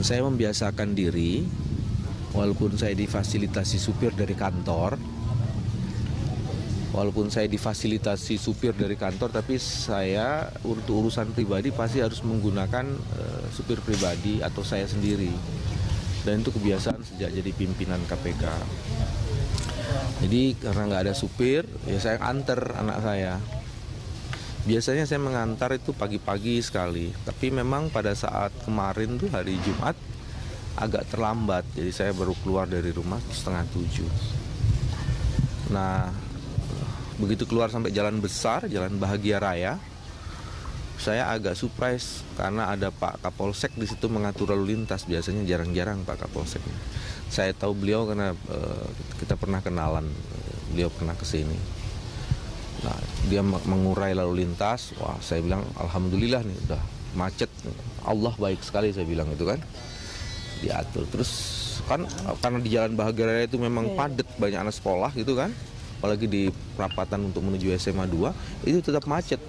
Saya membiasakan diri, walaupun saya difasilitasi supir dari kantor, tapi saya untuk urusan pribadi pasti harus menggunakan supir pribadi atau saya sendiri. Dan itu kebiasaan sejak jadi pimpinan KPK. Jadi karena nggak ada supir, ya saya antar anak saya. Biasanya saya mengantar itu pagi-pagi sekali, tapi memang pada saat kemarin tuh hari Jumat agak terlambat, jadi saya baru keluar dari rumah 6:30. Nah, begitu keluar sampai jalan besar, Jalan Bahagia Raya, saya agak surprise karena ada Pak Kapolsek di situ mengatur lalu lintas. Biasanya jarang-jarang Pak Kapolsek. Saya tahu beliau karena kita pernah kenalan, beliau pernah kesini. Nah, dia mengurai lalu lintas. Wah, saya bilang alhamdulillah nih udah macet. Allah baik sekali saya bilang itu kan. Diatur. Terus kan karena di Jalan Bahagia Raya itu memang padat, banyak anak sekolah gitu kan. Apalagi di perapatan untuk menuju SMA 2 itu tetap macet.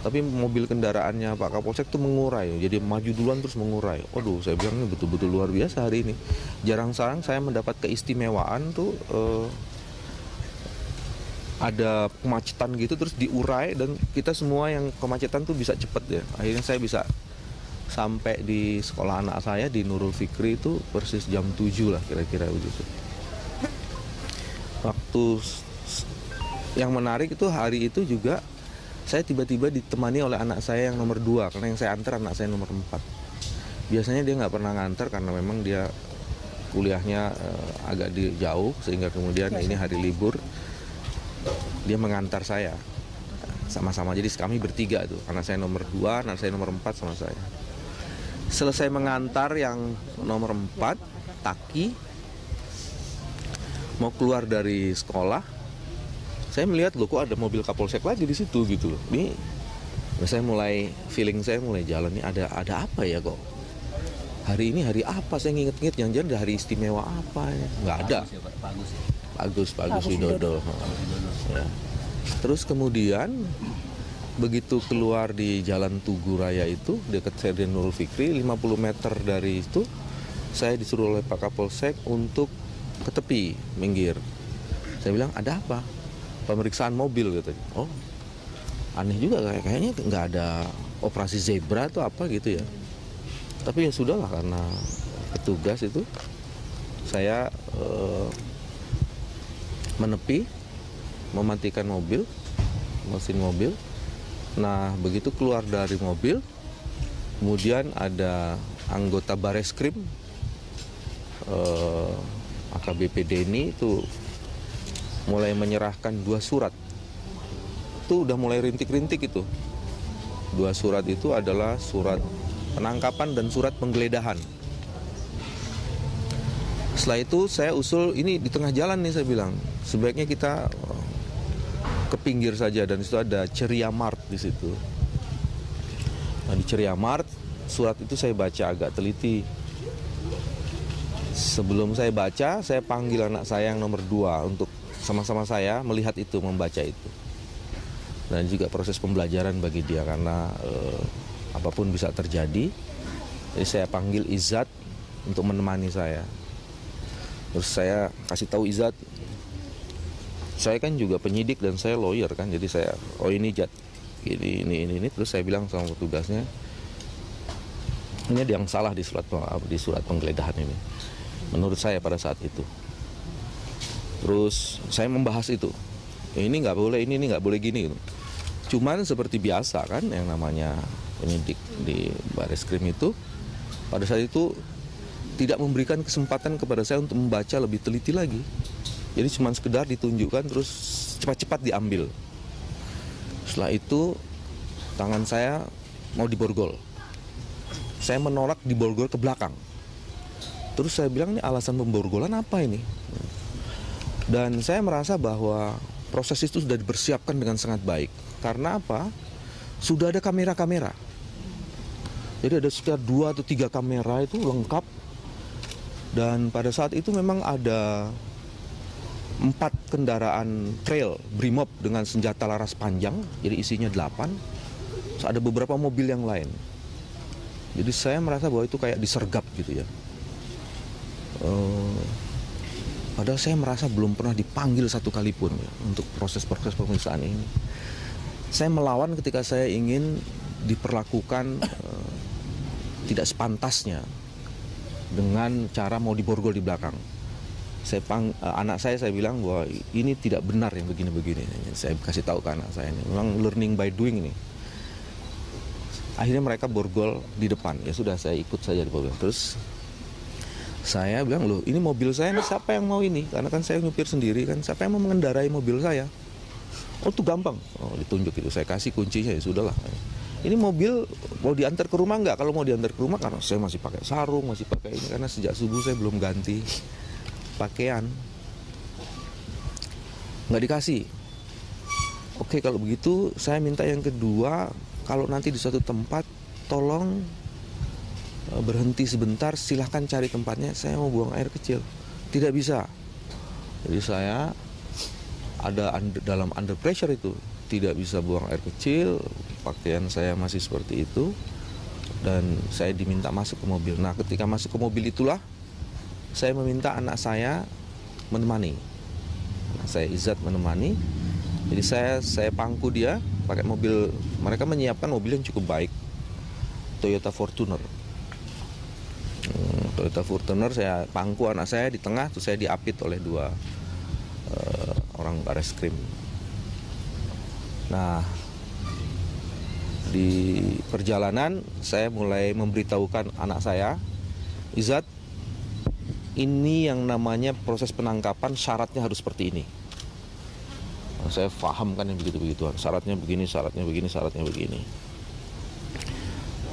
Tapi mobil kendaraannya Pak Kapolsek itu mengurai. Jadi maju duluan terus mengurai. Waduh, saya bilang ini betul-betul luar biasa hari ini. Jarang-jarang saya mendapat keistimewaan tuh ada kemacetan gitu terus diurai dan kita semua yang kemacetan tuh bisa cepet ya. Akhirnya saya bisa sampai di sekolah anak saya di Nurul Fikri itu persis jam 7 lah kira-kira begitu. Waktu yang menarik itu hari itu juga saya tiba-tiba ditemani oleh anak saya yang nomor 2 karena yang saya antar anak saya nomor 4. Biasanya dia nggak pernah nganter karena memang dia kuliahnya agak jauh sehingga kemudian ini hari libur. Dia mengantar saya sama-sama, jadi kami bertiga tuh, anak saya nomor 2, anak saya nomor 4 sama saya. Selesai mengantar yang nomor 4, Taki mau keluar dari sekolah, saya melihat loh kok ada mobil Kapolsek lagi di situ gitu loh. Ini saya mulai jalan nih ada apa ya kok? Hari ini hari apa? Saya nginget-nginget jangan-jangan ada hari istimewa apa ya? Nggak ada. Bagus Widodo. Ya. Terus kemudian begitu keluar di Jalan Tugu Raya itu dekat Serden Nurul Fikri 50 meter dari itu saya disuruh oleh Pak Kapolsek untuk ke tepi minggir. Saya bilang ada apa? Pemeriksaan mobil katanya. Oh, aneh juga kayaknya nggak ada operasi zebra atau apa gitu ya. Tapi ya sudahlah karena petugas itu saya menepi, mematikan mesin mobil. Nah, begitu keluar dari mobil, kemudian ada anggota Bareskrim, AKBP Denny itu mulai menyerahkan 2 surat. Itu udah mulai rintik-rintik itu. 2 surat itu adalah surat penangkapan dan surat penggeledahan. Setelah itu saya usul ini di tengah jalan nih saya bilang sebaiknya kita ke pinggir saja dan itu ada Ceria Mart di situ. Nah di Ceria Mart surat itu saya baca agak teliti. Sebelum saya baca saya panggil anak saya yang nomor 2 untuk sama-sama saya melihat itu, membaca itu. Dan juga proses pembelajaran bagi dia karena apapun bisa terjadi. Jadi saya panggil Izzat untuk menemani saya. Terus saya kasih tahu Izzat, saya kan juga penyidik dan saya lawyer kan, jadi saya, oh ini Jat, ini. Terus saya bilang sama petugasnya, ini ada yang salah di surat penggeledahan ini, menurut saya pada saat itu. Terus saya membahas itu, ini nggak boleh, ini nggak boleh gini. Cuman seperti biasa kan, yang namanya penyidik di Bareskrim itu, pada saat itu tidak memberikan kesempatan kepada saya untuk membaca lebih teliti lagi. Jadi cuma sekedar ditunjukkan terus cepat-cepat diambil. Setelah itu tangan saya mau diborgol. Saya menolak diborgol ke belakang. Terus saya bilang ini alasan pemborgolan apa ini? Dan saya merasa bahwa proses itu sudah dipersiapkan dengan sangat baik. Karena apa? Sudah ada kamera-kamera. Jadi ada sekitar 2 atau 3 kamera itu lengkap. Dan pada saat itu memang ada 4 kendaraan trail Brimob dengan senjata laras panjang, jadi isinya 8. Terus ada beberapa mobil yang lain. Jadi saya merasa bahwa itu kayak disergap gitu ya. Padahal saya merasa belum pernah dipanggil satu kali pun ya, untuk proses-proses pemeriksaan ini. Saya melawan ketika saya ingin diperlakukan tidak sepantasnya dengan cara mau diborgol di belakang. Anak saya bilang bahwa ini tidak benar yang begini-begini. Saya kasih tahu ke anak saya ini, memang learning by doing ini. Akhirnya mereka borgol di depan. Ya sudah, saya ikut saja di mobil. Terus saya bilang, loh ini mobil saya nih, siapa yang mau ini? Karena kan saya nyupir sendiri kan, siapa yang mau mengendarai mobil saya? Oh itu gampang. Oh ditunjuk itu, saya kasih kuncinya, ya sudahlah. Ini mobil mau diantar ke rumah nggak? Kalau mau diantar ke rumah, karena saya masih pakai sarung, masih pakai ini, karena sejak subuh saya belum ganti pakaian, nggak dikasih. Oke, kalau begitu saya minta yang kedua, kalau nanti di suatu tempat tolong berhenti sebentar, silahkan cari tempatnya, saya mau buang air kecil. Tidak bisa. Jadi saya ada dalam under pressure itu, tidak bisa buang air kecil, pakaian saya masih seperti itu, dan saya diminta masuk ke mobil. Nah ketika masuk ke mobil itulah saya meminta anak saya menemani. Saya Izzat menemani. Jadi saya pangku dia pakai mobil. Mereka menyiapkan mobil yang cukup baik, Toyota Fortuner. Toyota Fortuner, saya pangku anak saya di tengah, terus saya diapit oleh dua orang Bareskrim. Nah, di perjalanan saya mulai memberitahukan anak saya, Izzat, ini yang namanya proses penangkapan, syaratnya harus seperti ini. Nah, saya paham kan yang begitu-begituan, syaratnya begini, syaratnya begini, syaratnya begini.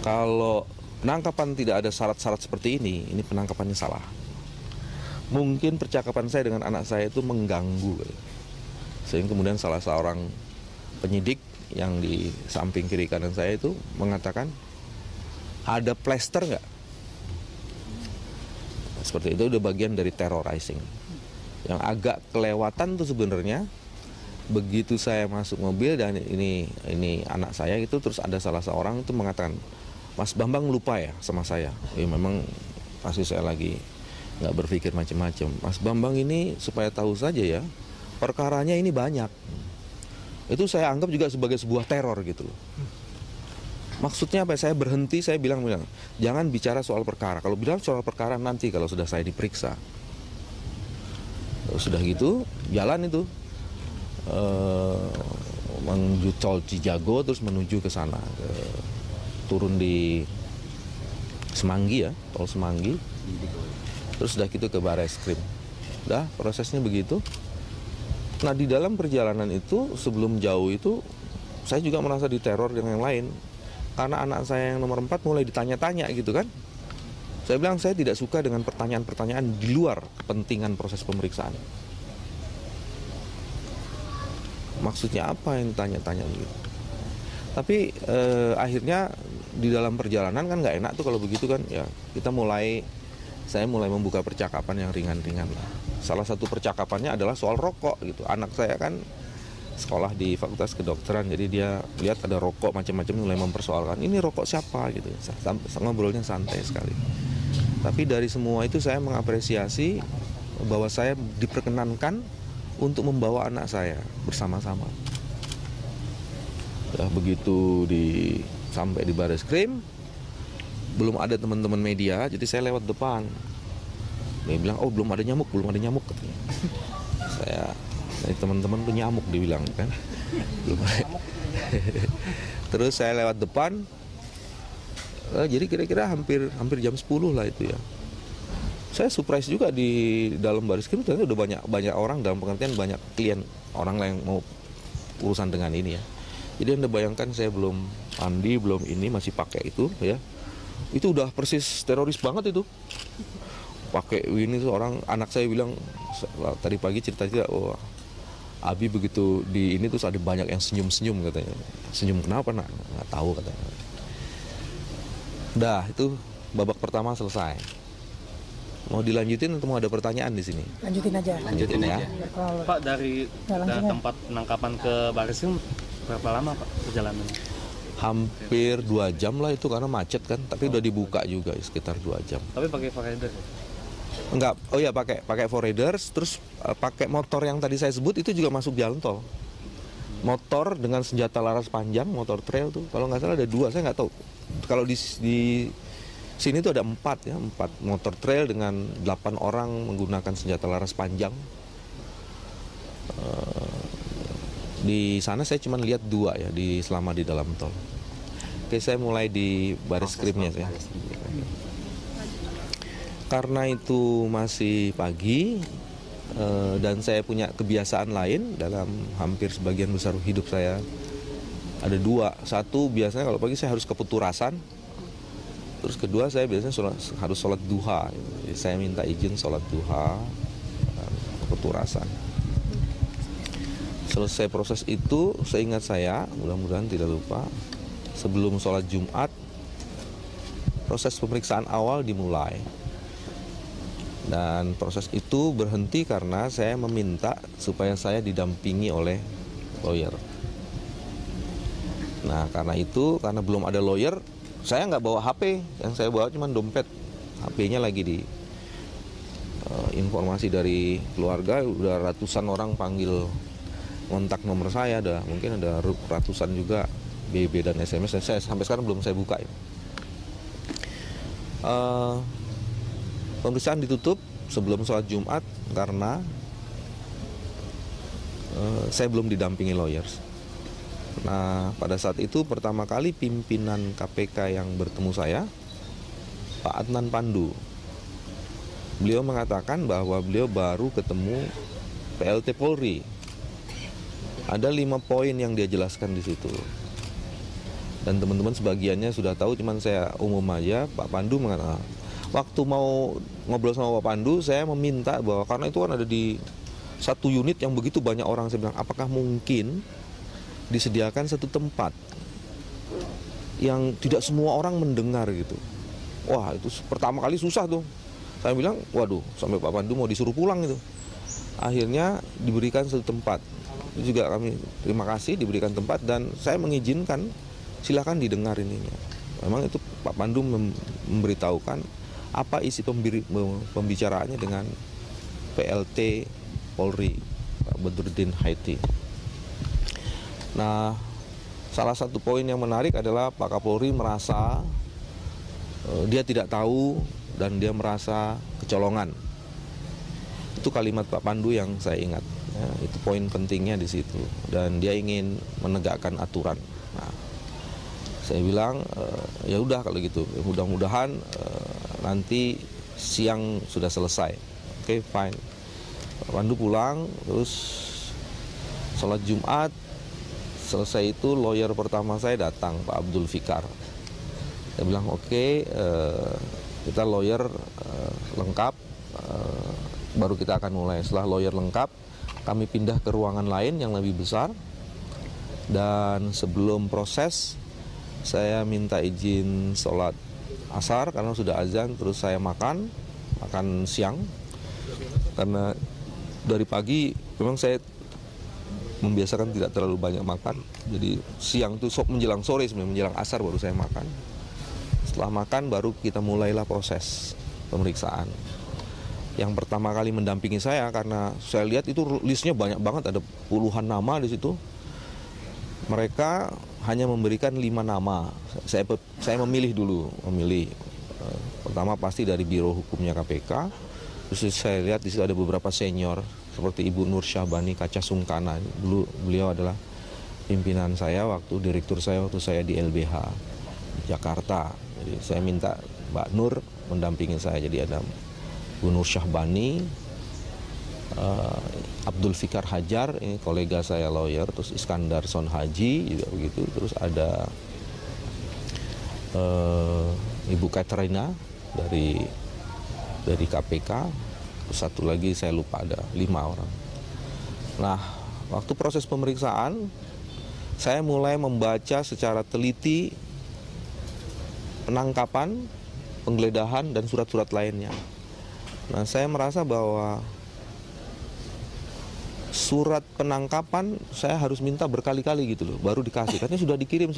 Kalau penangkapan tidak ada syarat-syarat seperti ini penangkapannya salah. Mungkin percakapan saya dengan anak saya itu mengganggu, sehingga kemudian salah seorang penyidik yang di samping kiri kanan saya itu mengatakan, ada plester nggak? Seperti itu udah bagian dari terrorizing. Yang agak kelewatan tuh sebenarnya, begitu saya masuk mobil dan ini anak saya itu, terus ada salah seorang itu mengatakan, Mas Bambang lupa ya sama saya. Ya memang pasti saya lagi nggak berpikir macam-macam. Mas Bambang ini supaya tahu saja ya, perkaranya ini banyak. Itu saya anggap juga sebagai sebuah teror gitu loh. Maksudnya apa? Saya berhenti, saya bilang, jangan bicara soal perkara. Kalau bilang soal perkara nanti kalau sudah saya diperiksa. Sudah gitu, jalan itu menuju tol Cijago, terus menuju ke sana, turun di Semanggi ya, tol Semanggi. Terus sudah gitu ke Bareskrim. Udah prosesnya begitu. Nah di dalam perjalanan itu, sebelum jauh itu, saya juga merasa diteror dengan yang lain. Karena anak saya yang nomor 4 mulai ditanya-tanya gitu kan. Saya bilang saya tidak suka dengan pertanyaan-pertanyaan di luar kepentingan proses pemeriksaan. Maksudnya apa yang tanya-tanya gitu. Tapi akhirnya di dalam perjalanan kan nggak enak tuh kalau begitu kan. Ya saya mulai membuka percakapan yang ringan-ringan lah. Salah satu percakapannya adalah soal rokok gitu. Anak saya kan sekolah di Fakultas Kedokteran, jadi dia lihat ada rokok macam-macam, mulai mempersoalkan, ini rokok siapa gitu. Ngobrolnya santai sekali. Tapi dari semua itu saya mengapresiasi bahwa saya diperkenankan untuk membawa anak saya bersama-sama. Begitu sampai di Bareskrim, belum ada teman-teman media, jadi saya lewat depan. Dia bilang, oh belum ada nyamuk katanya. Teman-teman tuh nyamuk dibilang kan. Belum ada. Terus saya lewat depan, jadi kira-kira hampir jam 10 lah itu ya. Saya surprise juga di dalam Bareskrim, ternyata udah banyak orang, dalam pengertian banyak klien, orang yang mau urusan dengan ini ya. Jadi Anda bayangkan saya belum mandi, belum ini, masih pakai itu ya. Itu udah persis teroris banget itu. Pakai ini tuh orang, anak saya bilang tadi pagi cerita, oh Abi begitu di ini terus ada banyak yang senyum-senyum katanya. Senyum kenapa nak? Nggak tahu katanya. Dah itu babak pertama selesai. Mau dilanjutin atau mau ada pertanyaan di sini? Lanjutin aja. Lanjutin ya. Pak, dari tempat penangkapan ke Bareskrim berapa lama Pak perjalanannya? Hampir 2 jam lah itu karena macet kan, tapi udah dibuka juga sekitar 2 jam. Tapi pakai rider? Enggak, oh ya pakai four riders, terus pakai motor yang tadi saya sebut itu juga masuk jalan tol. Motor dengan senjata laras panjang, motor trail tuh, kalau nggak salah ada 2, saya nggak tahu. Kalau di sini tuh ada 4 motor trail dengan 8 orang menggunakan senjata laras panjang. Di sana saya cuma lihat 2 ya, selama di dalam tol. Oke, saya mulai di baris krimnya saya. Karena itu masih pagi dan saya punya kebiasaan lain dalam hampir sebagian besar hidup saya. Ada 2, satu biasanya kalau pagi saya harus ke Peturasan. Terus kedua saya biasanya harus sholat duha. Jadi saya minta izin sholat duha ke Peturasan. Selesai proses itu, seingat saya, mudah-mudahan tidak lupa, sebelum sholat Jumat, proses pemeriksaan awal dimulai. Dan proses itu berhenti karena saya meminta supaya saya didampingi oleh lawyer. Nah, karena belum ada lawyer, saya nggak bawa HP, yang saya bawa cuma dompet. HP-nya lagi di informasi dari keluarga, udah ratusan orang panggil kontak nomor saya, mungkin ada ratusan juga BB dan SMS. Saya sampai sekarang belum saya buka. Pemeriksaan ditutup sebelum sholat Jumat karena saya belum didampingi lawyers. Nah, pada saat itu pertama kali pimpinan KPK yang bertemu saya, Pak Adnan Pandu. Beliau mengatakan bahwa beliau baru ketemu PLT Polri. Ada 5 poin yang dia jelaskan di situ. Dan teman-teman sebagiannya sudah tahu, cuman saya umum aja. Pak Pandu mengatakan, waktu mau ngobrol sama Pak Pandu, saya meminta bahwa karena itu kan ada di satu unit yang begitu banyak orang, saya bilang, apakah mungkin disediakan satu tempat yang tidak semua orang mendengar gitu. Wah, itu pertama kali susah tuh. Saya bilang, waduh, sampai Pak Pandu mau disuruh pulang itu. Akhirnya diberikan satu tempat. Itu juga kami terima kasih diberikan tempat dan saya mengizinkan silakan didengar ininya. Memang itu Pak Pandu memberitahukan apa isi pembicaraannya dengan PLT Polri, Pak Badruddin Haiti. Nah, salah satu poin yang menarik adalah Pak Kapolri merasa dia tidak tahu dan dia merasa kecolongan. Itu kalimat Pak Pandu yang saya ingat. Ya, itu poin pentingnya di situ. Dan dia ingin menegakkan aturan. Nah, saya bilang ya udah kalau gitu. Mudah-mudahan nanti siang sudah selesai. Oke, fine. Pak Pandu pulang, terus sholat Jumat. Selesai itu lawyer pertama saya datang, Pak Abdul Fikar. Saya bilang oke, kita lawyer lengkap, baru kita akan mulai. Setelah lawyer lengkap, kami pindah ke ruangan lain yang lebih besar. Dan sebelum proses, saya minta izin sholat asar karena sudah azan. Terus saya makan siang. Karena dari pagi memang saya membiasakan tidak terlalu banyak makan. Jadi siang itu menjelang sore sebenarnya, menjelang asar baru saya makan. Setelah makan baru kita mulailah proses pemeriksaan. Yang pertama kali mendampingi saya karena saya lihat itu listnya banyak banget, ada puluhan nama di situ. Mereka hanya memberikan 5 nama. Saya memilih dulu, pertama pasti dari Biro Hukumnya KPK. Terus saya lihat di situ ada beberapa senior seperti Ibu Nur Syahbani Kaca Sungkana. Dulu beliau adalah pimpinan saya direktur saya waktu saya di LBH Jakarta. Jadi saya minta Mbak Nur mendampingi saya. Jadi ada Bu Nur Syahbani, Abdul Fikar Hajar, ini kolega saya lawyer, terus Iskandar Son Haji juga begitu, terus ada Ibu Katrina dari KPK, terus satu lagi saya lupa, ada 5 orang. Nah, waktu proses pemeriksaan, saya mulai membaca secara teliti penangkapan, penggeledahan, dan surat-surat lainnya. Nah, saya merasa bahwa surat penangkapan saya harus minta berkali-kali gitu loh, baru dikasih. Katanya sudah dikirim.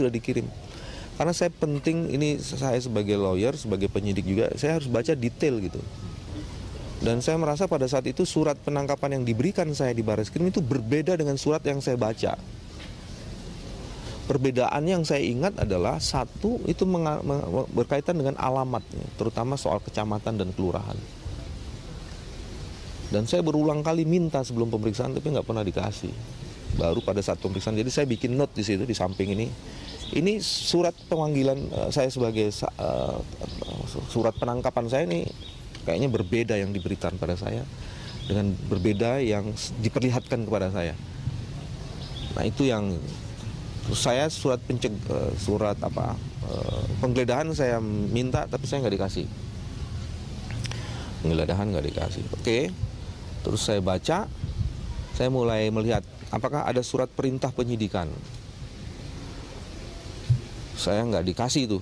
Karena saya penting, ini saya sebagai lawyer, sebagai penyidik juga, saya harus baca detail gitu. Dan saya merasa pada saat itu surat penangkapan yang diberikan saya di Bareskrim itu berbeda dengan surat yang saya baca. Perbedaan yang saya ingat adalah satu itu berkaitan dengan alamatnya, terutama soal kecamatan dan kelurahan. Dan saya berulang kali minta sebelum pemeriksaan tapi nggak pernah dikasih. Baru pada saat pemeriksaan, jadi saya bikin note di situ di samping ini. Ini surat pemanggilan saya sebagai surat penangkapan saya ini kayaknya berbeda yang diberikan pada saya dengan berbeda yang diperlihatkan kepada saya. Nah itu yang saya penggeledahan saya minta tapi saya nggak dikasih. Penggeledahan nggak dikasih. Oke. Terus saya baca, saya mulai melihat apakah ada surat perintah penyidikan. Saya nggak dikasih itu,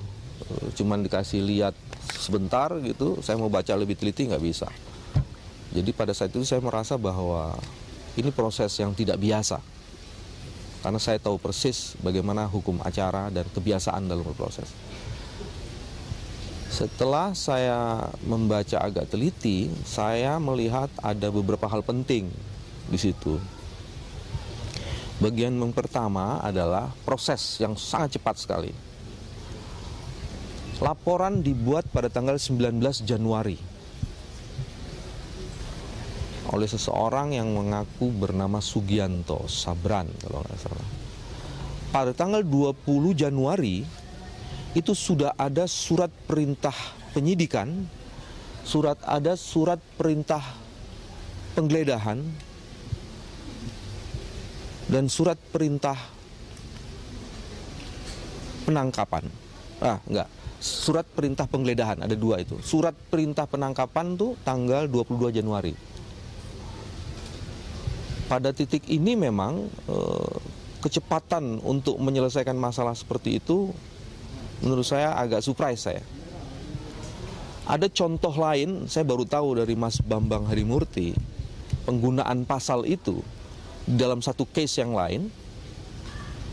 cuman dikasih lihat sebentar gitu, saya mau baca lebih teliti nggak bisa. Jadi pada saat itu saya merasa bahwa ini proses yang tidak biasa. Karena saya tahu persis bagaimana hukum acara dan kebiasaan dalam berproses. Setelah saya membaca agak teliti, saya melihat ada beberapa hal penting di situ. Bagian yang pertama adalah proses yang sangat cepat sekali. Laporan dibuat pada tanggal 19 Januari oleh seseorang yang mengaku bernama Sugianto Sabran kalau nggak salah. Pada tanggal 20 Januari itu sudah ada surat perintah penyidikan, ada surat perintah penggeledahan, dan surat perintah penangkapan. Surat perintah penggeledahan, ada dua itu. Surat perintah penangkapan tuh tanggal 22 Januari. Pada titik ini memang kecepatan untuk menyelesaikan masalah seperti itu menurut saya agak surprise saya. Ada contoh lain, saya baru tahu dari Mas Bambang Harimurti, penggunaan pasal itu dalam satu case yang lain,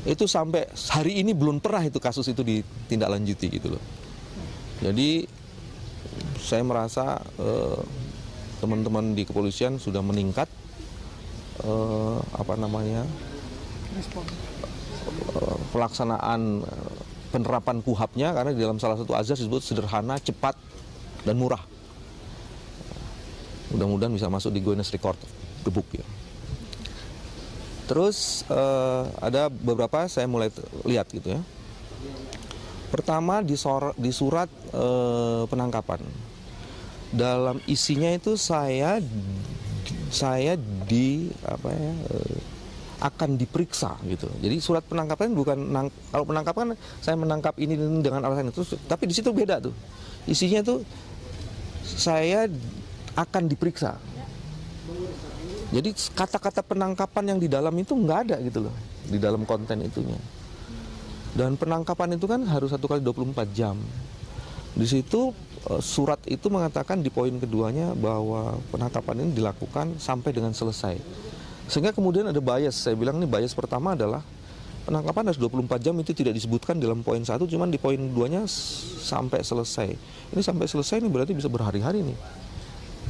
itu sampai hari ini belum pernah itu kasus itu ditindaklanjuti gitu loh. Jadi saya merasa teman-teman di kepolisian sudah meningkat pelaksanaan penerapan KUHAP-nya, karena di dalam salah satu azas disebut sederhana, cepat, dan murah. Mudah-mudahan bisa masuk di Guinness Record the Book ya. Terus ada beberapa saya mulai lihat gitu ya. Pertama di surat penangkapan. Dalam isinya itu saya akan diperiksa gitu. Jadi surat penangkapan bukan kalau penangkapan saya menangkap ini dengan alasan itu, tapi di situ beda tuh. Isinya tuh saya akan diperiksa. Jadi kata-kata penangkapan yang di dalam itu nggak ada gitu loh, di dalam konten itunya. Dan penangkapan itu kan harus 1 kali 24 jam. Di situ surat itu mengatakan di poin keduanya bahwa penangkapan ini dilakukan sampai dengan selesai. Sehingga kemudian ada bias, saya bilang ini bias pertama adalah penangkapan harus 24 jam itu tidak disebutkan dalam poin 1, cuman di poin 2-nya sampai selesai. Ini sampai selesai ini berarti bisa berhari-hari nih.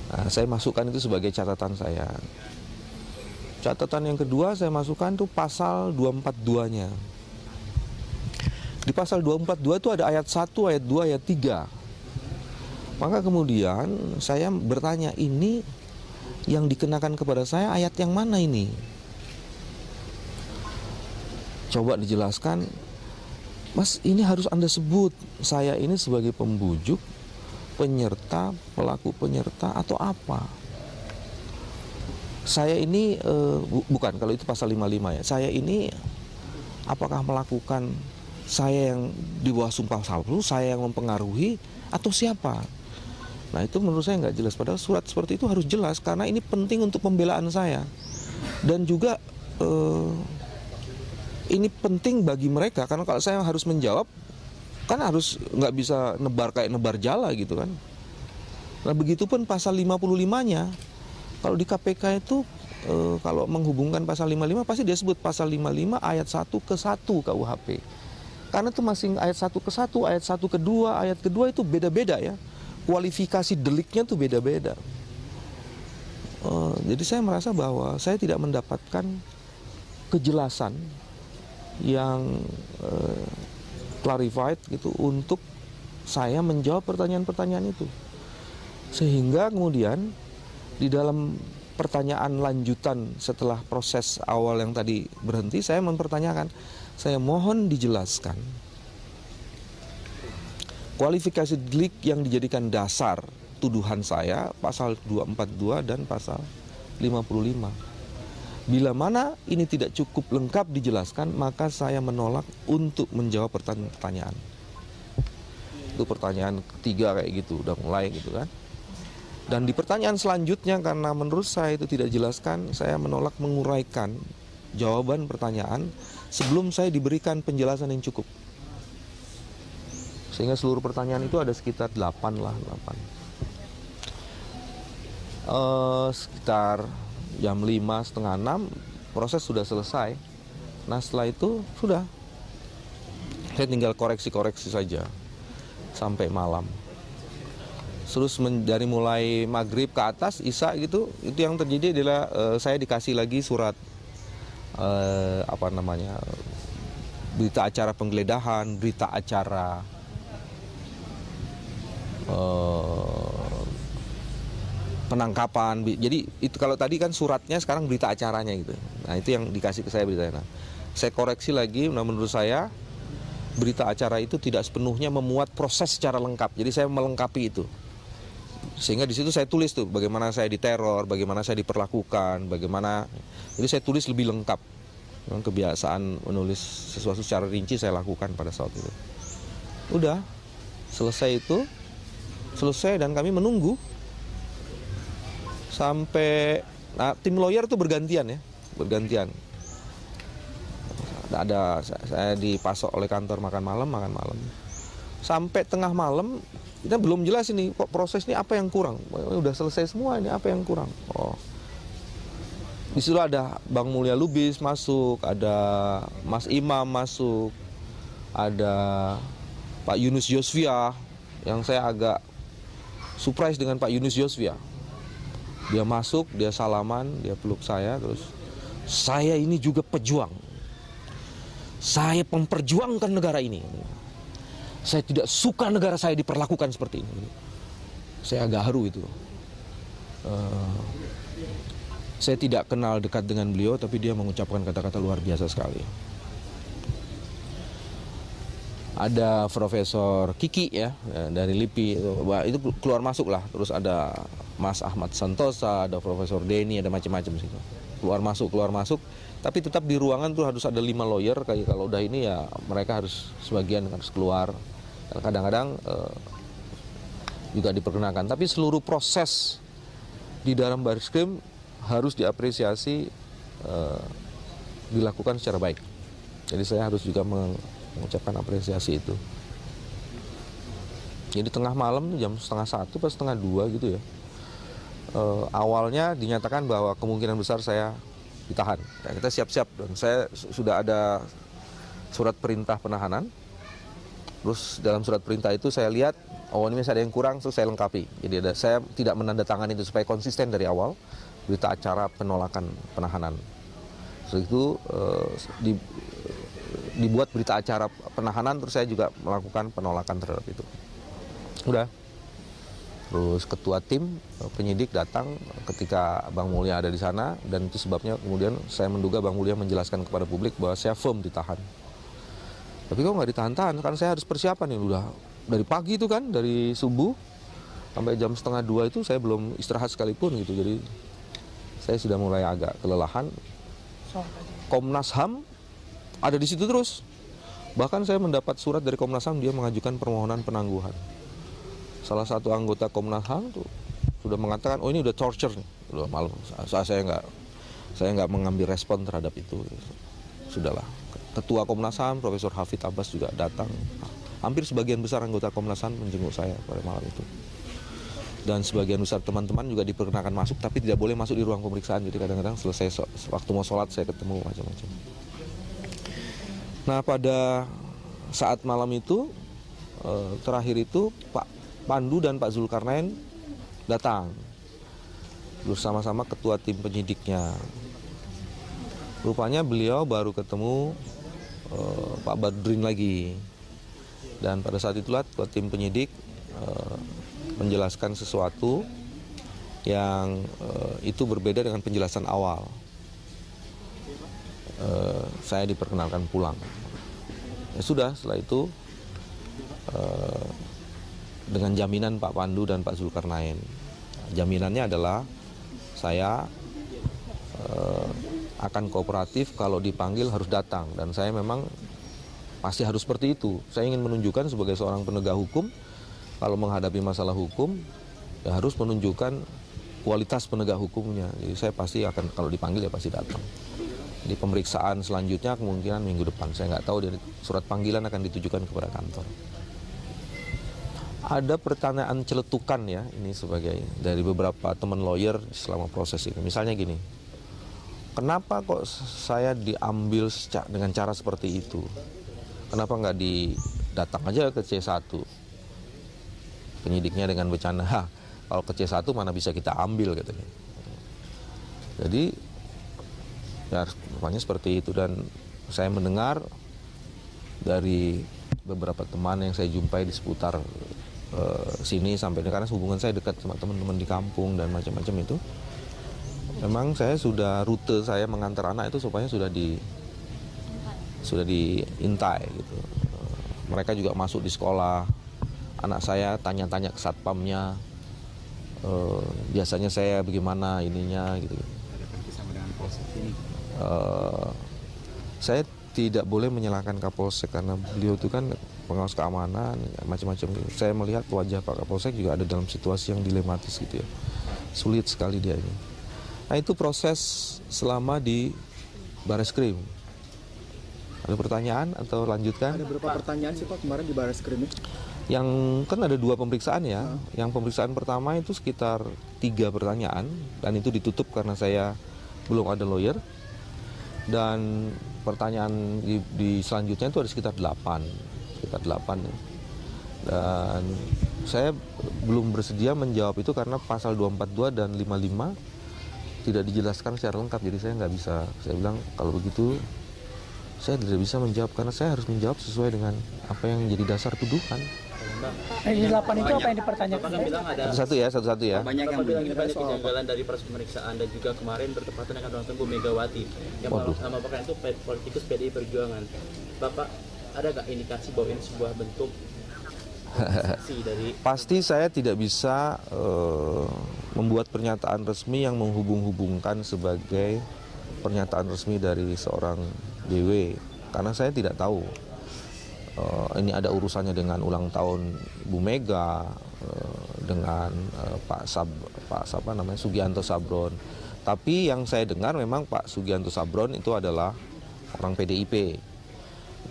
Nah, saya masukkan itu sebagai catatan saya. Catatan yang kedua saya masukkan tuh pasal 242-nya. Di pasal 242 itu ada ayat 1, ayat 2, ayat 3. Maka kemudian saya bertanya, ini yang dikenakan kepada saya ayat yang mana ini? Coba dijelaskan. Mas, ini harus Anda sebut saya ini sebagai pembujuk, penyerta, pelaku penyerta atau apa? Saya ini bukan, kalau itu pasal 55 ya. Saya ini apakah melakukan, saya yang di bawah sumpah palsu, saya yang mempengaruhi atau siapa? Nah itu menurut saya nggak jelas. Padahal surat seperti itu harus jelas karena ini penting untuk pembelaan saya. Dan juga ini penting bagi mereka karena kalau saya harus menjawab kan harus nggak bisa nebar kayak nebar jala gitu kan. Nah begitupun pasal 55-nya, Kalau di KPK itu kalau menghubungkan pasal 55 pasti dia sebut pasal 55 ayat 1 ke 1 KUHP. Karena itu masing ayat 1 ke 1, ayat 1 ke 2, ayat kedua itu beda-beda ya. Kualifikasi deliknya tuh beda-beda. Jadi saya merasa bahwa saya tidak mendapatkan kejelasan yang clarified gitu untuk saya menjawab pertanyaan-pertanyaan itu. Sehingga kemudian di dalam pertanyaan lanjutan setelah proses awal yang tadi berhenti, saya mempertanyakan, saya mohon dijelaskan kualifikasi delik yang dijadikan dasar tuduhan saya, pasal 242 dan pasal 55. Bila mana ini tidak cukup lengkap dijelaskan, maka saya menolak untuk menjawab pertanyaan. Itu pertanyaan ketiga kayak gitu, udah mulai gitu kan. Dan di pertanyaan selanjutnya karena menurut saya itu tidak dijelaskan, saya menolak menguraikan jawaban pertanyaan sebelum saya diberikan penjelasan yang cukup. Sehingga seluruh pertanyaan itu ada sekitar 8 lah, 8. Sekitar jam 5, setengah 6 proses sudah selesai. Nah setelah itu sudah, saya tinggal koreksi-koreksi saja sampai malam. Terus dari mulai maghrib ke atas, isya gitu, itu yang terjadi adalah saya dikasih lagi surat berita acara penggeledahan, berita acara penangkapan. Jadi itu kalau tadi kan suratnya, sekarang berita acaranya gitu. Nah itu yang dikasih ke saya beritanya. Nah, saya koreksi lagi, menurut saya berita acara itu tidak sepenuhnya memuat proses secara lengkap. Jadi saya melengkapi itu. Sehingga di situ saya tulis tuh bagaimana saya diteror, bagaimana saya diperlakukan, bagaimana. Jadi saya tulis lebih lengkap. Memang kebiasaan menulis sesuatu secara rinci saya lakukan pada saat itu. Udah, selesai itu, selesai dan kami menunggu sampai tim lawyer tuh bergantian ya, bergantian. Saya dipasok oleh kantor makan malam. Sampai tengah malam kita belum jelas ini kok proses ini apa yang kurang. Udah selesai semua, ini apa yang kurang. Di situ ada Bang Mulya Lubis masuk, ada Mas Imam masuk, ada Pak Yunus Yosvia, yang saya agak surprise dengan Pak Yunus Yosvia. Dia masuk, dia salaman, dia peluk saya, terus saya ini juga pejuang. Saya memperjuangkan negara ini. Saya tidak suka negara saya diperlakukan seperti ini. Saya agak haru itu. Saya tidak kenal dekat dengan beliau, tapi dia mengucapkan kata-kata luar biasa sekali. Ada Profesor Kiki ya dari LIPI, itu keluar masuk lah. Terus ada Mas Ahmad Santosa, ada Profesor Denny, ada macam-macam situ. Keluar masuk. Tapi tetap di ruangan tuh harus ada 5 lawyer. Kayak kalau udah ini ya mereka harus sebagian harus keluar. Kadang-kadang juga diperkenakan. Tapi seluruh proses di dalam Barreskrim harus diapresiasi, dilakukan secara baik. Jadi saya harus juga mengucapkan apresiasi itu. Jadi tengah malam jam 1:30 atau 1:30 gitu ya. Awalnya dinyatakan bahwa kemungkinan besar saya ditahan. Ya, kita siap-siap dan saya sudah ada surat perintah penahanan. Terus dalam surat perintah itu saya lihat, ini masih ada yang kurang, terus saya lengkapi. Jadi saya tidak menandatangani itu supaya konsisten dari awal. Berita acara penolakan penahanan. Setelah itu dibuat berita acara penahanan, terus saya juga melakukan penolakan terhadap itu. Udah. Terus ketua tim penyidik datang ketika Bang Mulya ada di sana, dan itu sebabnya kemudian saya menduga Bang Mulya menjelaskan kepada publik bahwa saya firm ditahan. Tapi kok nggak ditahan-tahan, kan saya harus persiapan ya, udah dari pagi itu kan, dari subuh sampai jam 1:30 itu saya belum istirahat sekalipun gitu, jadi saya sudah mulai agak kelelahan. Komnas HAM ada di situ terus, bahkan saya mendapat surat dari Komnas HAM, dia mengajukan permohonan penangguhan. Salah satu anggota Komnas HAM tuh sudah mengatakan, ini udah torture nih, udah malam. Saya nggak mengambil respon terhadap itu, sudahlah. Ketua Komnas HAM, Profesor Hafid Abbas juga datang. Hampir sebagian besar anggota Komnas HAM menjenguk saya pada malam itu. Dan sebagian besar teman-teman juga diperkenakan masuk, tapi tidak boleh masuk di ruang pemeriksaan. Jadi kadang-kadang selesai waktu mau sholat saya ketemu macam-macam. Nah, pada saat malam itu terakhir itu Pak Pandu dan Pak Zulkarnain datang bersama-sama ketua tim penyidiknya. Rupanya beliau baru ketemu Pak Badrudin lagi. Dan pada saat itulah ketua tim penyidik menjelaskan sesuatu yang itu berbeda dengan penjelasan awal. Saya diperkenalkan pulang. Ya sudah, setelah itu dengan jaminan Pak Pandu dan Pak Zulkarnain. Jaminannya adalah saya akan kooperatif, kalau dipanggil harus datang, dan saya memang pasti harus seperti itu. Saya ingin menunjukkan sebagai seorang penegak hukum, kalau menghadapi masalah hukum ya harus menunjukkan kualitas penegak hukumnya. Jadi saya pasti akan, kalau dipanggil ya pasti datang. Di pemeriksaan selanjutnya kemungkinan minggu depan, saya nggak tahu, dari surat panggilan akan ditujukan kepada kantor. Ada pertanyaan celetukan ya, ini sebagai dari beberapa teman lawyer selama proses ini. Misalnya gini, kenapa kok saya diambil dengan cara seperti itu? Kenapa nggak datang aja ke C1? Penyidiknya dengan bercanda, kalau ke C1 mana bisa kita ambil katanya. Jadi ya rupanya seperti itu, dan saya mendengar dari beberapa teman yang saya jumpai di seputar sini sampai, karena hubungan saya dekat sama teman-teman di kampung dan macam-macam itu. Memang saya sudah, rute saya mengantar anak itu supaya sudah diintai gitu. Mereka juga masuk di sekolah. Anak saya tanya-tanya ke satpamnya. Biasanya saya bagaimana ininya gitu. Saya tidak boleh menyalahkan Kapolsek karena beliau itu kan pengawas keamanan macam-macam. Saya melihat wajah Pak Kapolsek juga ada dalam situasi yang dilematis gitu ya. Sulit sekali dia ini. Nah, itu proses selama di Bareskrim. Ada pertanyaan atau lanjutkan? Ada beberapa pertanyaan sih Pak kemarin di Bareskrim ini. Yang kan ada 2 pemeriksaan ya. Yang pemeriksaan pertama itu sekitar 3 pertanyaan, dan itu ditutup karena saya belum ada lawyer. Dan pertanyaan di selanjutnya itu ada sekitar 8 ya. Dan saya belum bersedia menjawab itu karena pasal 242 dan 55 tidak dijelaskan secara lengkap, jadi saya nggak bisa. Saya bilang kalau begitu saya tidak bisa menjawab karena saya harus menjawab sesuai dengan apa yang menjadi dasar tuduhan. Di 8 itu apa yang dipertanyakan? Satu-satu ya. Banyak yang bilang ini banyak kejanggalan dari proses pemeriksaan, dan juga kemarin bertepatan dengan ulang tahun Bu Megawati yang sama Bapak itu politikus PDI Perjuangan. Bapak ada nggak indikasi bahwa ini sebuah bentuk dari... Pasti saya tidak bisa membuat pernyataan resmi yang menghubung-hubungkan sebagai pernyataan resmi dari seorang BW, karena saya tidak tahu ini ada urusannya dengan ulang tahun Bu Mega, dengan Pak Sugianto Sabron. Tapi yang saya dengar memang Pak Sugianto Sabron itu adalah orang PDIP,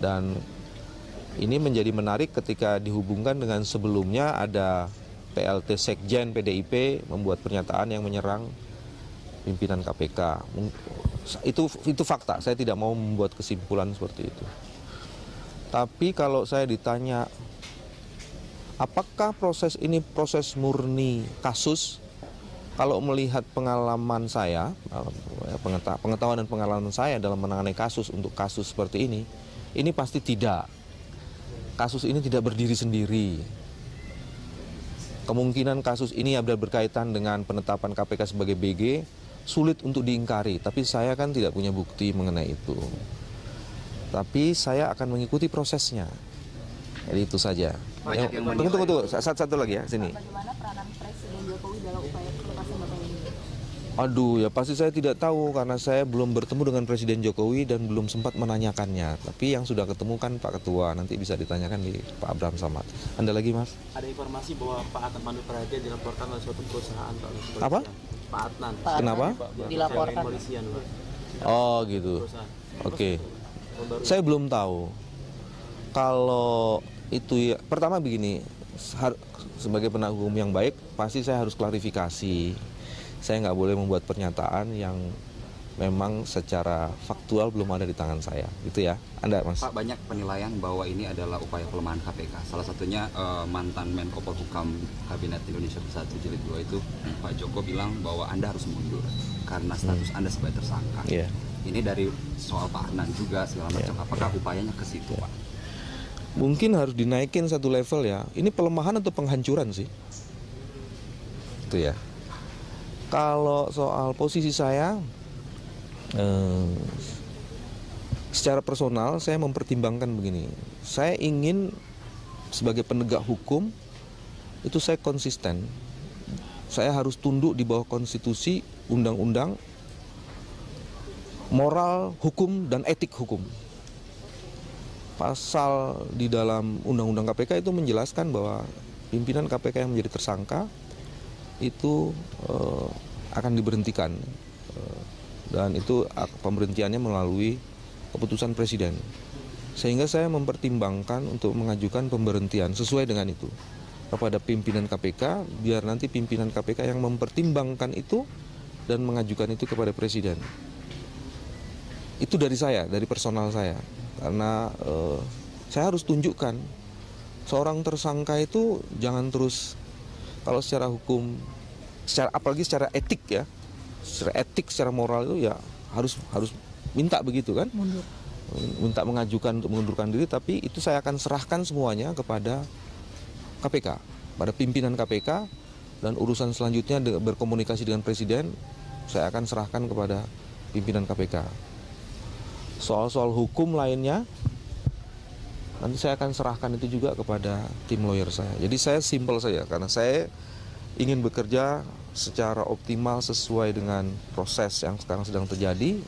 dan ini menjadi menarik ketika dihubungkan dengan sebelumnya ada PLT Sekjen PDIP membuat pernyataan yang menyerang pimpinan KPK. Itu fakta, saya tidak mau membuat kesimpulan seperti itu. Tapi kalau saya ditanya, apakah proses ini proses murni kasus? Kalau melihat pengalaman saya, pengetahuan dan pengalaman saya dalam menangani kasus untuk kasus seperti ini pasti tidak. Kasus ini tidak berdiri sendiri. Kemungkinan kasus ini ada berkaitan dengan penetapan KPK sebagai BG, sulit untuk diingkari. Tapi saya kan tidak punya bukti mengenai itu. Tapi saya akan mengikuti prosesnya. Jadi itu saja. Tunggu. Satu lagi ya, sini. Bagaimana peranan Presiden Jokowi dalam upaya pelepasan Bapak ini? Aduh, ya pasti saya tidak tahu karena saya belum bertemu dengan Presiden Jokowi dan belum sempat menanyakannya. Tapi yang sudah ketemu kan Pak Ketua, nanti bisa ditanyakan di Pak Abraham Samad. Anda lagi, Mas? Ada informasi bahwa Pak Adnan Mandu Praja dilaporkan oleh suatu perusahaan Pak. Apa? Pak Adnan. Kenapa? Dilaporkan. Polisian, Pak. Oh gitu. Oke. Saya belum tahu. Kalau itu ya, pertama begini, sebagai penegak hukum yang baik, pasti saya harus klarifikasi. Saya nggak boleh membuat pernyataan yang memang secara faktual belum ada di tangan saya, gitu ya. Anda, Mas? Pak, banyak penilaian bahwa ini adalah upaya pelemahan KPK. Salah satunya mantan Menko Polhukam Kabinet Indonesia Bersatu Jilid 2 itu, Pak Joko bilang bahwa Anda harus mundur karena status Anda sebagai tersangka. Yeah. Ini dari soal Pak Adnan juga segala macam. Apakah upayanya ke situ, Pak? Mungkin harus dinaikin satu level ya. Ini pelemahan atau penghancuran sih? Itu ya. Kalau soal posisi saya, secara personal saya mempertimbangkan begini. Saya ingin sebagai penegak hukum itu saya konsisten. Saya harus tunduk di bawah konstitusi, undang-undang, moral hukum dan etik hukum. Pasal di dalam undang-undang KPK itu menjelaskan bahwa pimpinan KPK yang menjadi tersangka itu akan diberhentikan. Dan itu pemberhentiannya melalui keputusan presiden. Sehingga saya mempertimbangkan untuk mengajukan pemberhentian sesuai dengan itu kepada pimpinan KPK, biar nanti pimpinan KPK yang mempertimbangkan itu dan mengajukan itu kepada presiden. Itu dari saya, dari personal saya. Karena saya harus tunjukkan seorang tersangka itu jangan terus, kalau secara hukum, apalagi secara etik ya, secara etik, secara moral itu ya harus minta begitu kan, minta mengajukan untuk mengundurkan diri, tapi itu saya akan serahkan semuanya kepada KPK, pada pimpinan KPK, dan urusan selanjutnya berkomunikasi dengan presiden saya akan serahkan kepada pimpinan KPK. Soal-soal hukum lainnya nanti saya akan serahkan itu juga kepada tim lawyer saya. Jadi saya simpel saja, karena saya ingin bekerja secara optimal sesuai dengan proses yang sekarang sedang terjadi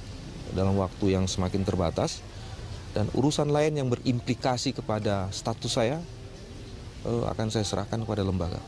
dalam waktu yang semakin terbatas, dan urusan lain yang berimplikasi kepada status saya akan saya serahkan kepada lembaga.